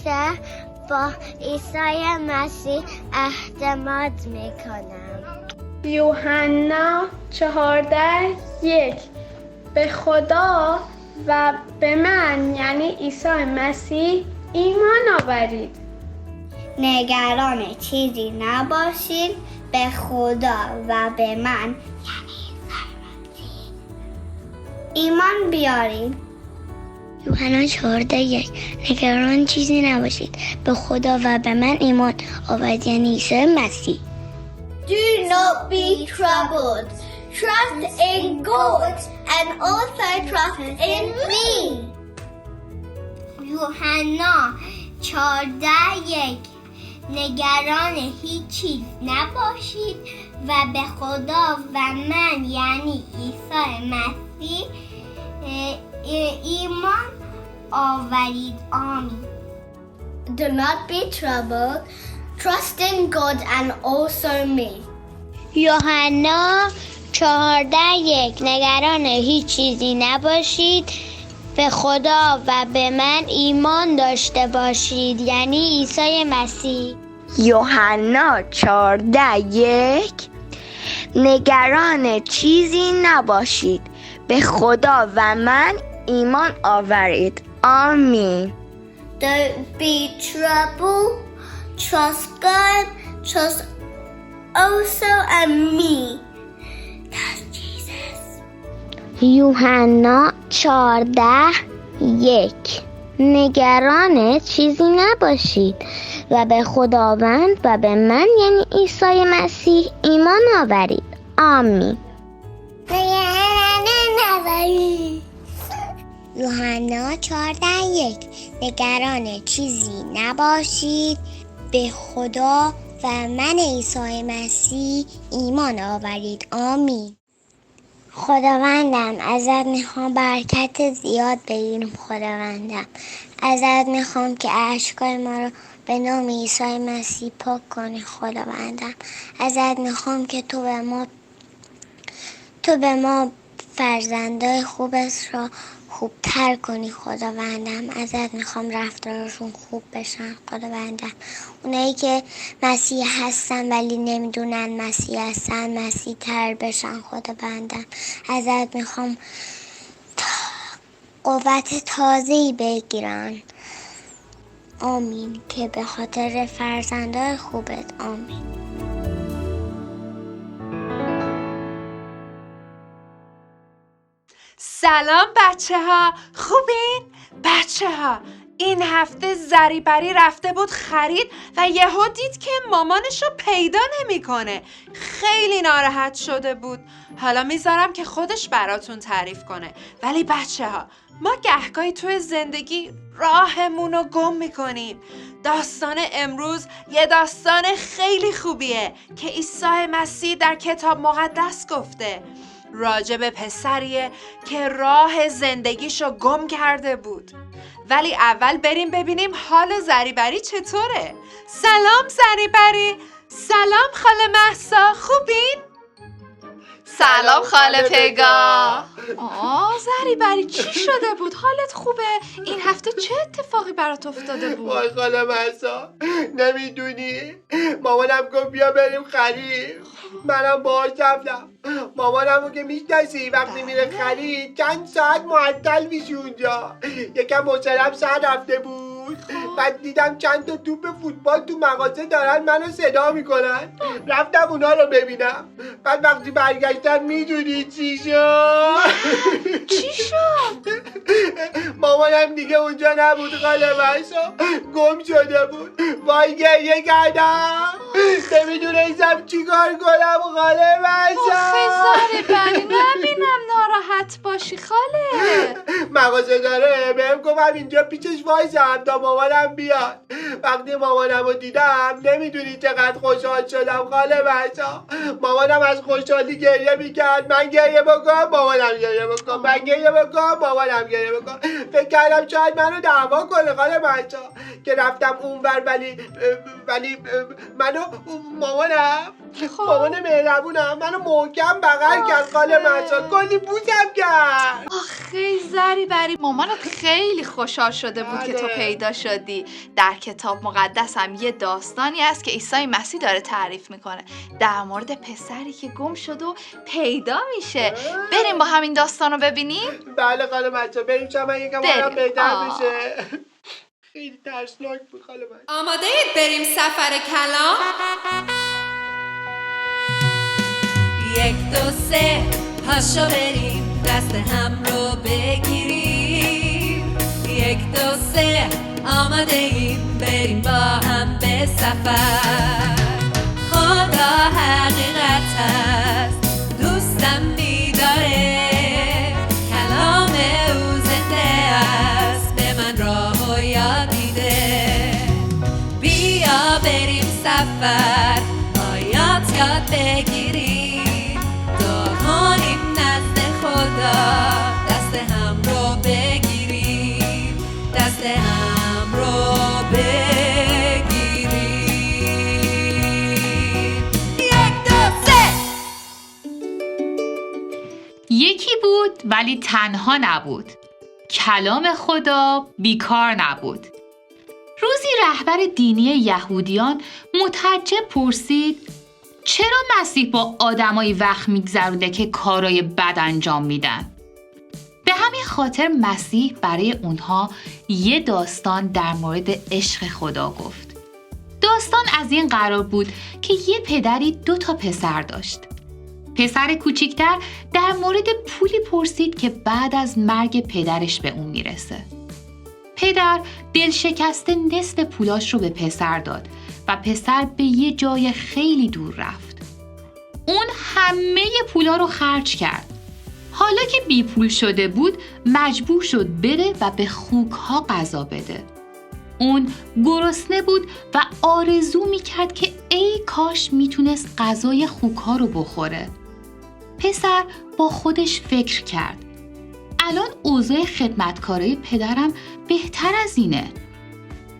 همیشه با عیسی مسیح اعتماد میکنم. یوحنا 14:1 به خدا و به من یعنی عیسی مسیح ایمان آورید. نگران چیزی نباشید، به خدا و به من یعنی ایمان بیارید. یوحنا 14:1 نگران چیزی نباشید، به خدا و به من ایمان آورید یعنی عیسی مسیح. Do not be troubled. Trust in God and also trust in me. یوحنا 14:1 نگران هیچ چیز نباشید و به خدا و من یعنی عیسی مسیح ایمان آورید. آمین. Do not be troubled. Trust in God and also me. یوحنا 14:1 نگران هیچ چیزی نباشید، به خدا و به من ایمان داشته باشید یعنی عیسی مسیح. یوحنا 14:1 نگران چیزی نباشید، به خدا و من ایمان آورید. آمین. Don't be troubled. Trust God. Trust also in me. That's Jesus. یوحنا 14:1 نگران چیزی نباشید و به خداوند و به من یعنی عیسی مسیح ایمان آورید. آمین. یوحنا 14:1 نگران چیزی نباشید، به خدا و من عیسی مسیح ایمان آورید. آمین. خداوندم ازت میخوام برکت زیاد بگیریم. خداوندم ازت میخوام که اشکای ما رو به نام عیسی مسیح پاک کنی. خداوندم ازت میخوام که تو به ما فرزندای خوبت را خوبتر کنی. خداوندم ازت میخوام رفتارشون خوب بشن. خداوندم اونایی که مسیح هستن ولی نمیدونن مسیح هستن مسیح تر بشن. خداوندم ازت میخوام قوت تازه‌ای بگیرن. آمین. که به خاطر فرزندای خوبت. آمین. سلام بچه ها، خوبین؟ بچه ها این هفته زریبری رفته بود خرید و یهو دید که مامانشو پیدا نمیکنه. خیلی ناراحت شده بود. حالا میذارم که خودش براتون تعریف کنه. ولی بچه ها ما گهگاهی توی زندگی راهمون رو گم میکنیم. داستان امروز یه داستان خیلی خوبیه که عیسی مسیح در کتاب مقدس گفته. راجب پسریه که راه زندگیشو گم کرده بود. ولی اول بریم ببینیم حال زریبری چطوره. سلام زریبری. سلام خاله مهسا، خوبین؟ سلام خاله پگاه. زریبری چی شده بود؟ حالت خوبه؟ این هفته چه اتفاقی برات افتاده بود؟ وای خاله مهسا نمیدونی، مامانم گفت بیا بریم خرید. منم باهاش رفتم. مامانمو که میشناسی وقتی میره خرید چند ساعت معطل میشی اونجا. یکم حوصله‌ام سر رفته بود. بعد دیدم چند تا توپ فوتبال تو مغازه دارن منو صدا میکنن. رفتم اونا رو ببینم. بعد وقتی برگشتم میدونی چی شد؟ چی شد؟ مامانم دیگه اونجا نبود خاله مهسا، گم شده بود. وای گریه کردم، نمیدونستم چی کار کنم خاله مهسا. زریبری نبینم ناراحت باشی خاله. مغازه داره بهم گفتم اینجا پیچش وایسم تا مامانم بیاد. وقتی مامانم رو دیدم نمیدونی چقدر خوشحال شدم خاله مهسا. مامانم از خوشحالی گریه میکرد. من گریه بکنم مامانم گریه بکنم، من گریه بکنم مامانم گریه بکنم. فکر کردم شاید منو دعوا کنه خاله مهسا که رفتم اونور، ولی منو مامانم مامان مهربونم منو محکم بغل کرد خاله مهسا، کلی بوسم کرد. آخه زری مامانت خیلی خوشحال شده بود که تو پیدا شدی. در کتاب مقدس هم یه داستانی هست که عیسی مسیح داره تعریف میکنه در مورد پسری که گم شد و پیدا میشه. بریم با همین داستان رو ببینیم؟ بله خاله مهسا بریم شما یکم حالم بهتر بشه. خیلی ترسناک بود خاله مهسا. آماده اید بریم سفر کلام؟ 1 2 3 پاشو بریم دست هم رو بگیریم. 1 2 3 آماده ایم بریم با هم به سفر. خدا حقیقت هست دوستم می‌داره، کلام او زنده است به من راه و یاد میده. بیا بریم سفر آیات یاد بگیریم، دعا کنیم نزد خدا دست هم رو بگیریم، دست هم رو بگیریم. 1 2 3 یکی بود ولی تنها نبود. کلام خدا بیکار نبود. روزی رهبر دینی یهودیان متعجب پرسید چرا مسیح با آدمایی وقت میگذرونده که کارای بد انجام میدن؟ به همین خاطر مسیح برای اونها یه داستان در مورد عشق خدا گفت. داستان از این قرار بود که یه پدری 2 پسر داشت. پسر کوچیکتر در مورد پولی پرسید که بعد از مرگ پدرش به اون میرسه. پدر دلشکسته نصف پولاش رو به پسر داد و پسر به یه جای خیلی دور رفت. اون همه پولا رو خرج کرد. حالا که بی پول شده بود مجبور شد بره و به خوک‌ها غذا بده. اون گرسنه بود و آرزو میکرد که ای کاش میتونست غذای خوک‌ها رو بخوره. پسر با خودش فکر کرد الان اوضاع خدمتکارای پدرم بهتر از اینه.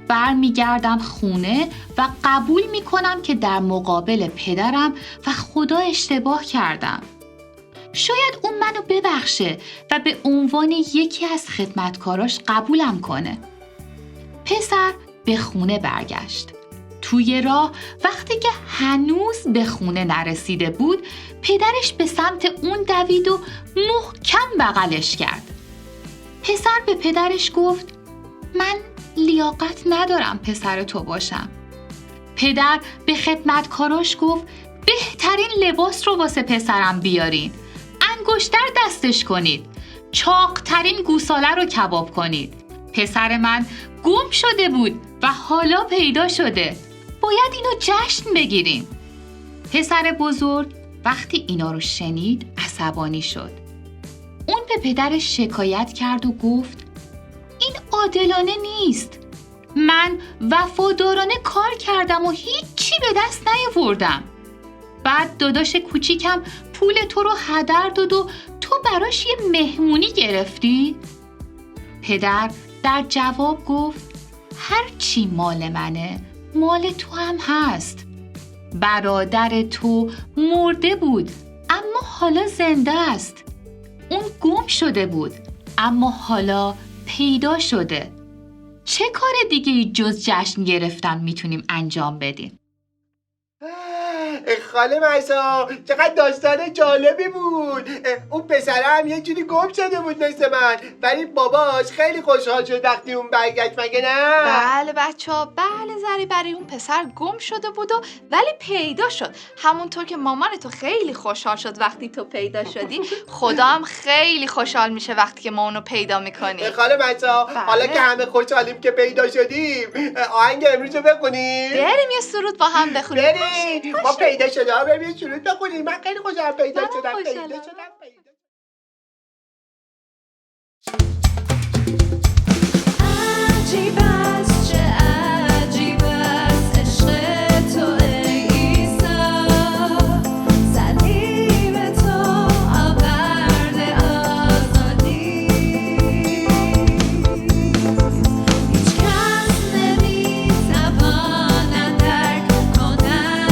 برمیگردم خونه و قبول میکنم که در مقابل پدرم و خدا اشتباه کردم. شاید اون منو ببخشه و به عنوان یکی از خدمتکاراش قبولم کنه. پسر به خونه برگشت. توی راه وقتی که هنوز به خونه نرسیده بود پدرش به سمت اون دوید و محکم بغلش کرد. پسر به پدرش گفت من لیاقت ندارم پسر تو باشم. پدر به خدمتکاراش گفت بهترین لباس رو واسه پسرم بیارین، انگشتر دستش کنید، چاقترین گوساله رو کباب کنید. پسر من گم شده بود و حالا پیدا شده، باید اینو جشن بگیریم. پسر بزرگ وقتی اینا رو شنید عصبانی شد. اون به پدرش شکایت کرد و گفت این عادلانه نیست. من وفادارانه کار کردم و هیچی به دست نیاوردم. بعد داداش کوچیکم پول تو رو هدر داد و تو براش یه مهمونی گرفتی؟ پدر در جواب گفت هر چی مال منه مال تو هم هست. برادر تو مرده بود اما حالا زنده است. اون گم شده بود اما حالا پیدا شده. چه کار دیگه جز جشن گرفتن میتونیم انجام بدیم؟ خاله مهسا چقدر داستان جالبی بود. اون پسره هم یه جوری گم شده بود مثل من، ولی باباش خیلی خوشحال شد وقتی اون برگشت، مگه نه؟ بله بچه‌ها، بله زری برای اون پسر گم شده بود و ولی پیدا شد. همونطور که مامان تو خیلی خوشحال شد وقتی تو پیدا شدی، خدا هم خیلی خوشحال میشه وقتی که ما اونو پیدا میکنیم. خاله مهسا حالا که همه خوشحالیم که پیدا شدیم، آهنگ امروز رو بخونیم؟ بریم یه سرود با هم بخونیم. بریم ما پیدا شده ها، بریم یه سرود بخونیم. من خیلی خوشحالم پیدا شدم. عجیب است چه عجیب است عشق تو ای عیسی، صلیب تو آورده آزادی. هیچ کس نمیتواند درک کند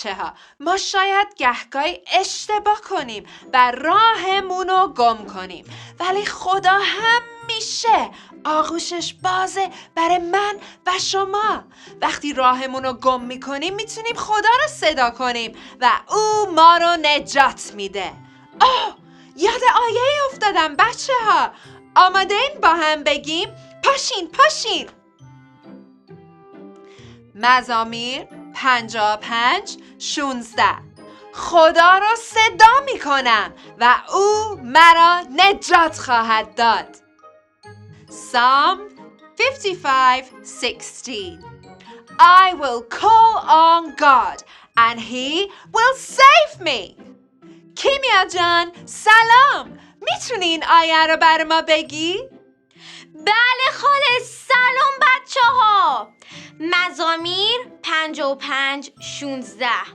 بچه ها، ما شاید گهگاهی اشتباه کنیم و راهمون رو گم کنیم، ولی خدا همیشه آغوشش بازه برای من و شما. وقتی راهمون رو گم میکنیم میتونیم خدا رو صدا کنیم و او ما رو نجات میده. یاد آیه افتادم بچه ها. آماده این با هم بگیم؟ پاشین. مزامیر 55:16 خدا رو صدا می کنم و او مرا نجات خواهد داد. Psalm 55:16 I will call on God and he will save me. کیمیا جان سلام، میتونی این آیه رو بر ما بگی؟ بله خاله، سلام بچه ها. مزامیر 55:16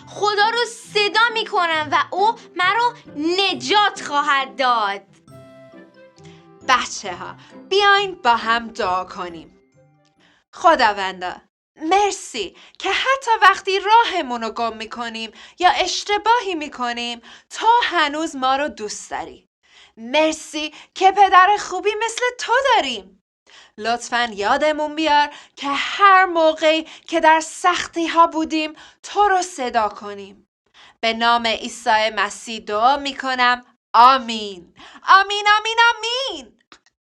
خدا رو صدا می کنم و او مرا نجات خواهد داد. بچه ها بیاین با هم دعا کنیم. خداوندا مرسی که حتی وقتی راهمون رو گم میکنیم یا اشتباهی میکنیم تو هنوز ما رو دوست داری. مرسی که پدر خوبی مثل تو داریم. لطفاً یادمون بیار که هر موقعی که در سختی ها بودیم تو رو صدا کنیم. به نام عیسی مسیح دعا میکنم. آمین.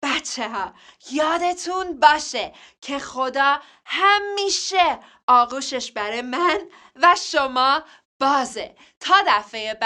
بچه ها یادتون باشه که خدا همیشه آغوشش برای من و شما بازه. تا دفعه بعد